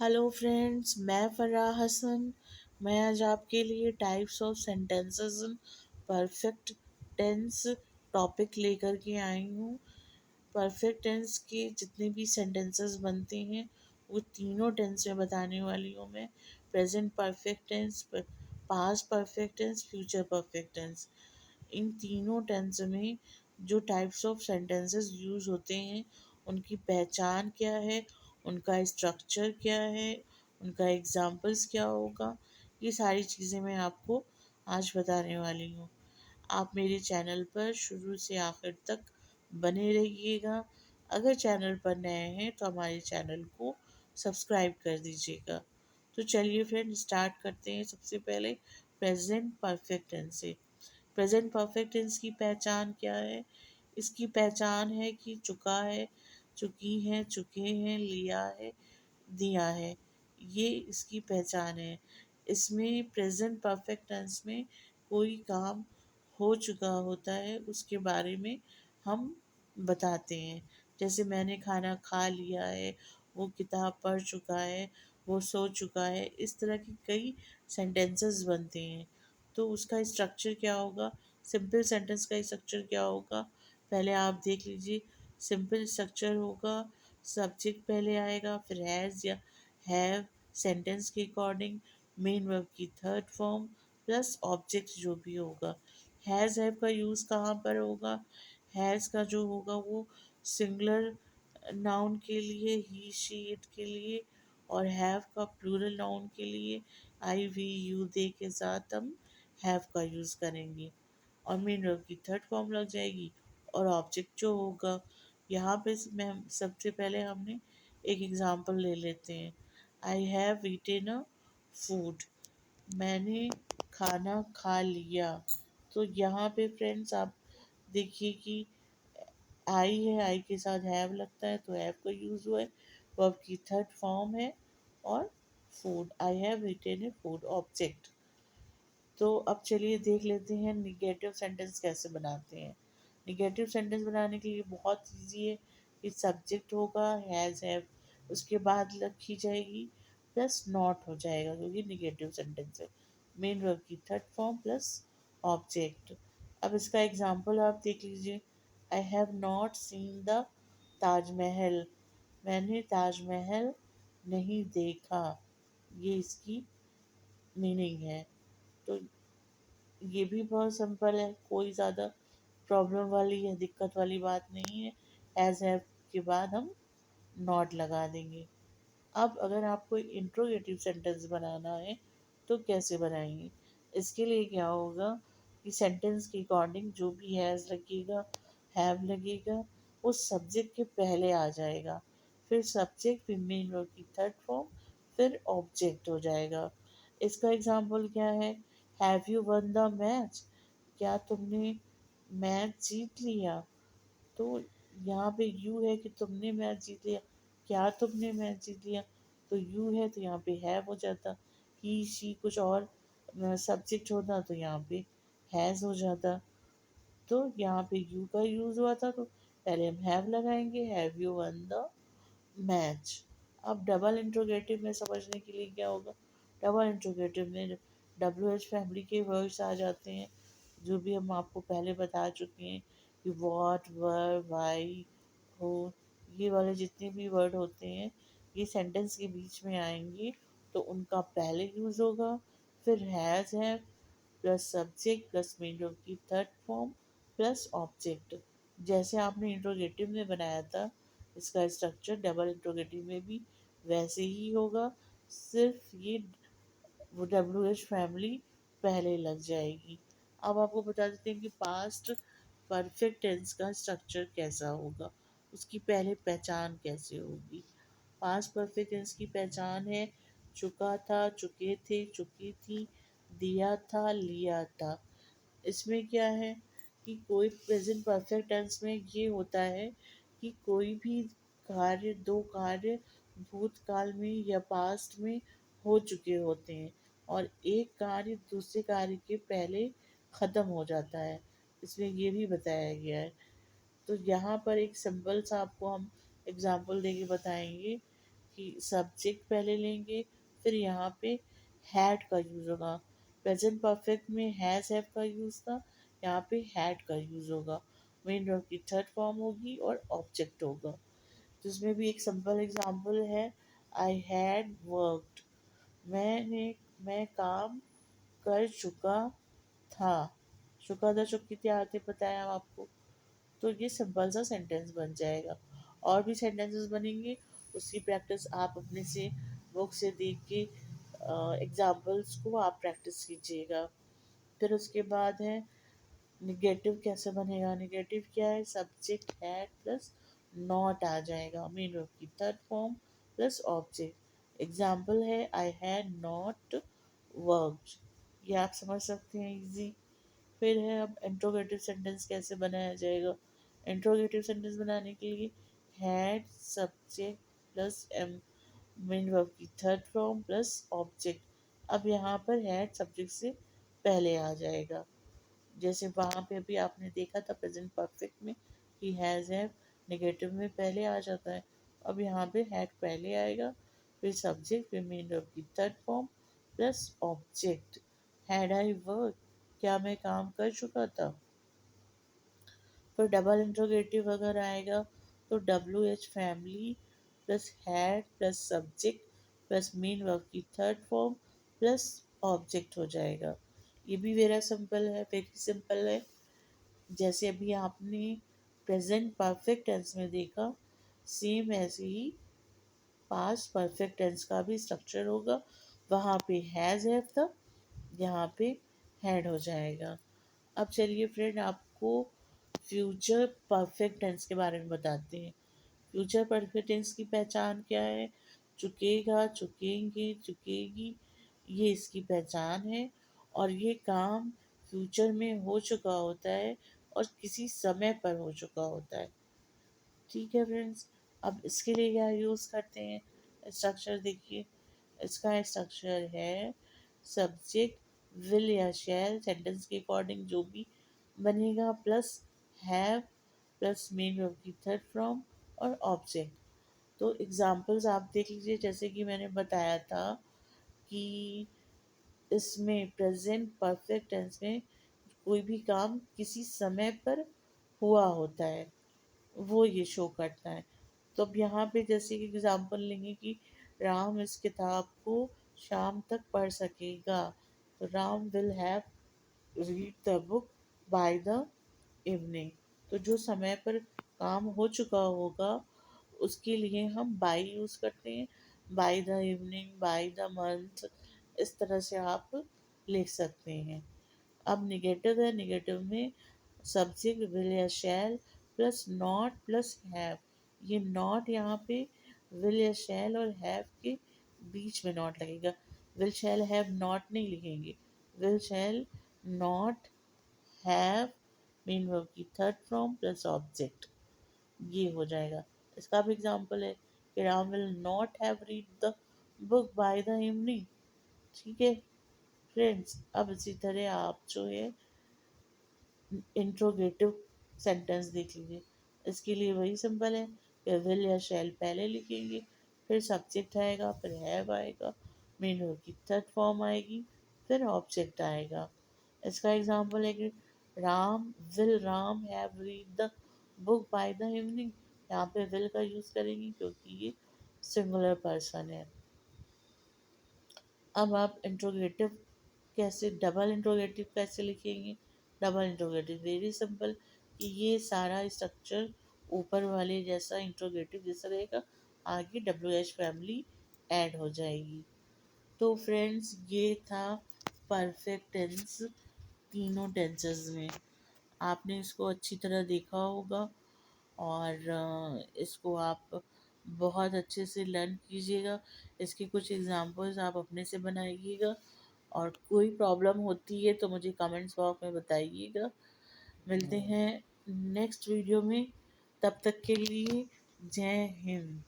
Hello friends, मैं फ़राह हसन। मैं आज आपके लिए types of sentences in perfect tense topic लेकर के आई हूँ। परफेक्ट टेंस के जितने भी सेंटेंसेस बनते हैं वो तीनों टेंस में बताने वाली हूँ मैं। Present perfect tense, past perfect tense, future perfect tense. इन तीनों टेंस में जो टाइप्स ऑफ सेंटेंसेस यूज़ होते हैं उनकी पहचान क्या है, उनका स्ट्रक्चर क्या है, उनका एग्जाम्पल्स क्या होगा, ये सारी चीज़ें मैं आपको आज बताने वाली हूँ। आप मेरे चैनल पर शुरू से आखिर तक बने रहिएगा। अगर चैनल पर नए हैं तो हमारे चैनल को सब्सक्राइब कर दीजिएगा। तो चलिए फ्रेंड स्टार्ट करते हैं। सबसे पहले प्रेजेंट परफेक्ट टेंस से। प्रेजेंट परफेक्ट टेंस की पहचान क्या है? इसकी पहचान है कि चुका है, चुकी हैं, चुके हैं, लिया है, दिया है। ये इसकी पहचान है। इसमें प्रेजेंट परफेक्ट टेंस में कोई काम हो चुका होता है उसके बारे में हम बताते हैं। जैसे मैंने खाना खा लिया है, वो किताब पढ़ चुका है, वो सो चुका है। इस तरह की कई सेंटेंसेस बनते हैं। तो उसका स्ट्रक्चर क्या होगा? सिंपल सेंटेंस का स्ट्रक्चर क्या होगा? पहले आप देख लीजिए। सिंपल स्ट्रक्चर होगा, सब्जेक्ट पहले आएगा, फिर हैज़ या हैव सेंटेंस के अकॉर्डिंग, मेन वर्ब की थर्ड फॉर्म प्लस ऑब्जेक्ट जो भी होगा। हैज़ हैव का यूज़ कहाँ पर होगा? हैज़ का जो होगा वो सिंगुलर नाउन के लिए, ही शी इट के लिए, और हैव का प्लूरल नाउन के लिए आई वी यू दे के साथ हम हैव का यूज़ करेंगे और मेन वर्ब की थर्ड फॉर्म लग जाएगी। और ऑब्जेक्ट जो होगा यहाँ पे मैं सबसे पहले हमने एक एग्ज़ाम्पल ले लेते हैं। I have eaten a food. मैंने खाना खा लिया। तो यहाँ पे फ्रेंड्स आप देखिए कि आई है, आई के साथ हैव लगता है तो हैव का यूज़ हुआ है, वर्ब की थर्ड फॉर्म है। और food, I have eaten A food object. तो अब चलिए देख लेते हैं निगेटिव सेंटेंस कैसे बनाते हैं। निगेटिव सेंटेंस बनाने के लिए बहुत ईजी है कि सब्जेक्ट होगा हैज़ हैव, उसके बाद लिखी जाएगी प्लस नॉट हो जाएगा क्योंकि निगेटिव सेंटेंस है। मेन वर्ब की थर्ड फॉर्म प्लस ऑब्जेक्ट। अब इसका एग्जांपल आप देख लीजिए। I have not seen the Taj Mahal. मैंने ताजमहल नहीं देखा। ये इसकी मीनिंग है। तो ये भी बहुत सिंपल है, कोई ज़्यादा प्रॉब्लम वाली या दिक्कत वाली बात नहीं है। एज हैव के बाद हम नॉट लगा देंगे। अब अगर आपको इंट्रोगेटिव सेंटेंस बनाना है तो कैसे बनाएंगे? इसके लिए क्या होगा कि सेंटेंस के अकॉर्डिंग जो भी हैज़ लगेगा, हैव लगेगा, उस सब्जेक्ट के पहले आ जाएगा। फिर सब्जेक्ट, फिर मेन वर्ब की थर्ड फॉर्म, फिर ऑब्जेक्ट हो जाएगा। इसका एग्जाम्पल क्या है? Have you one the match? क्या तुमने मैच जीत लिया? तो यहाँ पे यू है कि तुमने मैच जीत लिया, क्या तुमने मैच जीत लिया? तो यू है तो यहाँ पे हैव हो जाता। ही शी कुछ और सब्जेक्ट होता तो यहाँ पे हैज़ हो जाता। तो यहाँ पे यू का यूज़ हुआ था तो पहले हम हैव लगाएंगे, have you one the match. अब डबल इंट्रोगेटिव में समझने के लिए क्या होगा? डबल इंट्रोगेटिव में डब्ल्यू एच फैमिली के वर्ड्स आ जाते हैं जो भी हम आपको पहले बता चुके हैं कि वॉट, वर, वाई, हो, ये वाले जितने भी वर्ड होते हैं ये सेंटेंस के बीच में आएंगे तो उनका पहले यूज़ होगा। फिर हैज़ है plus subject plus main verb की थर्ड फॉर्म प्लस ऑब्जेक्ट। जैसे आपने इंट्रोगेटिव में बनाया था इसका स्ट्रक्चर डबल इंट्रोगेटिव में भी वैसे ही होगा। सिर्फ ये वो डब्ल्यू एच फैमिली पहले लग जाएगी। अब आपको बता देते हैं कि पास्ट परफेक्ट टेंस का स्ट्रक्चर कैसा होगा, उसकी पहले पहचान कैसे होगी। पास्ट परफेक्ट टेंस की पहचान है चुका था, चुके थे, चुकी थी, दिया था, लिया था। इसमें क्या है कि कोई प्रेजेंट परफेक्ट टेंस में ये होता है कि कोई भी कार्य, दो कार्य भूतकाल में या पास्ट में हो चुके होते हैं और एक कार्य दूसरे कार्य के पहले ख़त्म हो जाता है। इसमें ये भी बताया गया है। तो यहाँ पर एक सिंपल सा आपको हम एग्जाम्पल देके बताएंगे कि सब्जेक्ट पहले लेंगे, फिर यहाँ पे हैड का यूज़ होगा। प्रेजेंट परफेक्ट में हैज़ हैव का यूज़ था, यहाँ पे हैड का यूज़ होगा। मेन वर्ब की थर्ड फॉर्म होगी और ऑब्जेक्ट होगा। जिसमें भी एक सिंपल एग्जांपल है, आई हैड वर्कड, मैं काम कर चुका था। चुका था, चुकी थी, आते बताया हम आपको। तो ये सिंपल सा सेंटेंस बन जाएगा। और भी सेंटेंसेस बनेंगे, उसकी प्रैक्टिस आप अपने से बुक से देख के एग्जाम्पल्स को आप प्रैक्टिस कीजिएगा। फिर उसके बाद है निगेटिव कैसे बनेगा। निगेटिव क्या है, सब्जेक्ट हैड प्लस नॉट आ जाएगा, मेन वर्ब की third form plus object. Example है, आई हैड नॉट वर्कड। ये आप समझ सकते हैं, इजी। फिर है अब इंट्रोगेटिव सेंटेंस कैसे बनाया जाएगा। इंट्रोगेटिव सेंटेंस बनाने के लिए हैड सब्जेक्ट प्लस एम, मेन वर्ब की थर्ड फॉर्म प्लस ऑब्जेक्ट। अब यहाँ पर हैड सब्जेक्ट से पहले आ जाएगा। जैसे वहाँ पे भी आपने देखा था प्रेजेंट परफेक्ट में कि हैज़ हैव नेगेटिव में पहले आ जाता है। अब यहाँ पे हैड पहले आएगा, फिर सब्जेक्ट, फिर मेन वर्ब की third form plus object. Had I work, क्या मैं काम कर चुका था। फिर डबल इंट्रोगेटिव अगर आएगा तो W H family plus had plus subject plus main verb की थर्ड फॉर्म प्लस ऑब्जेक्ट हो जाएगा। ये भी वेरी सिंपल है। जैसे अभी आपने प्रेजेंट परफेक्ट टेंस में देखा, सेम ऐसे ही पास्ट परफेक्ट टेंस का भी स्ट्रक्चर होगा। वहाँ पे हैज़ हैव था, यहाँ पे हैड हो जाएगा। अब चलिए फ्रेंड, आपको फ्यूचर परफेक्ट टेंस के बारे में बताते हैं। फ्यूचर परफेक्ट टेंस की पहचान क्या है। चुकेगा, चुकेंगे, चुकेगी, ये इसकी पहचान है। और ये काम फ्यूचर में हो चुका होता है और किसी समय पर हो चुका होता है। ठीक है फ्रेंड्स, अब इसके लिए क्या यूज़ करते हैं, स्ट्रक्चर देखिए। इसका स्ट्रक्चर है सब्जेक्ट विल या शैल, सेंटेंस के अकॉर्डिंग जो भी बनेगा, plus have plus main verb की थर्ड फॉर्म और ऑब्जेक्ट। तो एग्जांपल्स आप देख लीजिए, जैसे कि मैंने बताया था कि इसमें प्रेजेंट परफेक्ट टेंस में कोई भी काम किसी समय पर हुआ होता है, वो ये शो करता है। तो अब यहाँ पे जैसे कि एग्जांपल लेंगे कि राम इस किताब को शाम तक पढ़ सकेगा। तो Ram will have read the book by the evening. तो जो समय पर काम हो चुका होगा उसके लिए हम बाय यूज़ करते हैं। By the evening, by the month, इस तरह से आप लिख सकते हैं। अब निगेटिव है, निगेटिव में सब्जेक्ट विल या शैल प्लस नॉट प्लस हैव। ये नॉट यहाँ पे विल या शैल और हैव के बीच में नॉट लगेगा। विल शैल हैव नॉट नहीं लिखेंगे। Will shall not have, main verb की थर्ड फॉर्म प्लस ऑब्जेक्ट, ये हो जाएगा। इसका भी एग्जांपल है कि Ram will not have read the book by the evening. ठीक है फ्रेंड्स, अब इसी तरह आप जो है इंट्रोगेटिव सेंटेंस देख लीजिए। इसके लिए वही सिंपल है कि विल या शैल पहले लिखेंगे, फिर सब्जेक्ट आएगा, फिर हैव आएगा, मेन वर्ब की थर्ड फॉर्म आएगी, फिर ऑब्जेक्ट आएगा। इसका एग्जांपल है कि Ram have read the book by the evening. यहाँ पे विल का यूज़ करेंगे क्योंकि ये सिंगुलर पर्सन है। अब आप इंट्रोगेटिव कैसे, डबल इंट्रोगेटिव कैसे लिखेंगे। डबल इंट्रोगेटिव वेरी सिंपल, कि ये सारा स्ट्रक्चर ऊपर वाले जैसा इंट्रोगेटिव जैसा रहेगा, आगे डब्ल्यू एच फैमिली ऐड हो जाएगी। तो फ्रेंड्स, ये था परफेक्ट टेंस तीनों टेंसेस में। आपने इसको अच्छी तरह देखा होगा और इसको आप बहुत अच्छे से लर्न कीजिएगा। इसके कुछ एग्जांपल्स आप अपने से बनाइएगा और कोई प्रॉब्लम होती है तो मुझे कमेंट्स बॉक्स में बताइएगा। मिलते हैं नेक्स्ट वीडियो में, तब तक के लिए जय हिंद।